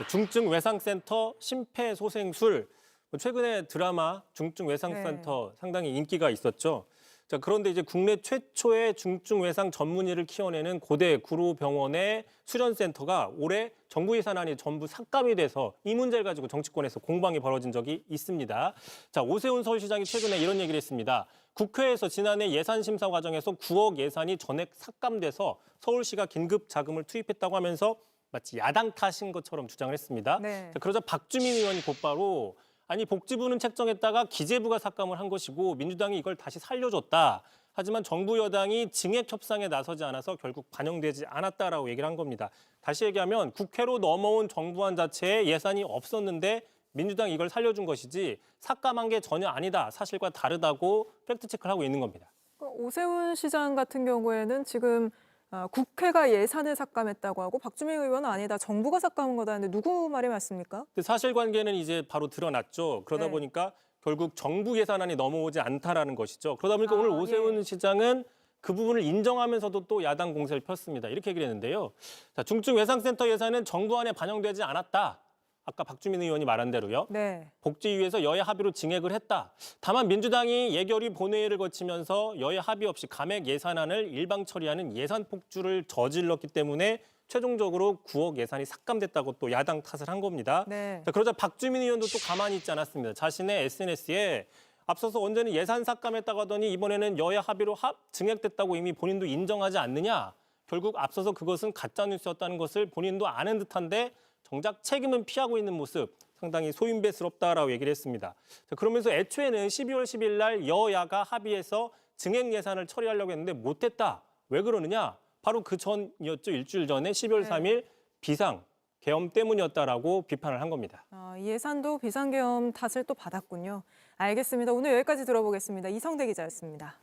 중증외상센터 심폐소생술. 최근에 드라마 중증외상센터 상당히 인기가 있었죠. 자, 그런데 이제 국내 최초의 중증외상 전문의를 키워내는 고대 구로병원의 수련센터가 올해 정부 예산안이 전부 삭감이 돼서 이 문제를 가지고 정치권에서 공방이 벌어진 적이 있습니다. 자, 오세훈 서울시장이 최근에 이런 얘기를 했습니다. 국회에서 지난해 예산 심사 과정에서 9억 예산이 전액 삭감돼서 서울시가 긴급 자금을 투입했다고 하면서 마치 야당 탓인 것처럼 주장을 했습니다. 네. 자, 그러자 박주민 의원이 곧바로 아니 복지부는 책정했다가 기재부가 삭감을 한 것이고 민주당이 이걸 다시 살려줬다. 하지만 정부 여당이 증액 협상에 나서지 않아서 결국 반영되지 않았다라고 얘기를 한 겁니다. 다시 얘기하면 국회로 넘어온 정부안 자체에 예산이 없었는데 민주당이 이걸 살려준 것이지 삭감한 게 전혀 아니다. 사실과 다르다고 팩트체크를 하고 있는 겁니다. 오세훈 시장 같은 경우에는 지금 국회가 예산을 삭감했다고 하고 박주민 의원은 아니다. 정부가 삭감한 거다는데 누구 말이 맞습니까? 근데 사실관계는 이제 바로 드러났죠. 그러다 네. 보니까 결국 정부 예산안이 넘어오지 않다라는 것이죠. 그러다 보니까 오늘 오세훈 시장은 그 부분을 인정하면서도 또 야당 공세를 폈습니다. 이렇게 얘기를 했는데요. 자, 중증외상센터 예산은 정부안에 반영되지 않았다. 아까 박주민 의원이 말한 대로요. 네. 복지위에서 여야 합의로 증액을 했다. 다만 민주당이 예결위 본회의를 거치면서 여야 합의 없이 감액 예산안을 일방 처리하는 예산 폭주를 저질렀기 때문에 최종적으로 9억 예산이 삭감됐다고 또 야당 탓을 한 겁니다. 네. 자, 그러자 박주민 의원도 또 가만히 있지 않았습니다. 자신의 SNS에 앞서서 언제는 예산 삭감했다고 하더니 이번에는 여야 합의로 증액됐다고 이미 본인도 인정하지 않느냐. 결국 앞서서 그것은 가짜뉴스였다는 것을 본인도 아는 듯한데 정작 책임은 피하고 있는 모습 상당히 소인배스럽다라고 얘기를 했습니다. 자, 그러면서 애초에는 12월 10일 날 여야가 합의해서 증액 예산을 처리하려고 했는데 못했다. 왜 그러느냐? 바로 그 전이었죠. 일주일 전에 12월 3일 비상 계엄 때문이었다라고 비판을 한 겁니다. 예산도 비상계엄 탓을 또 받았군요. 알겠습니다. 오늘 여기까지 들어보겠습니다. 이성대 기자였습니다.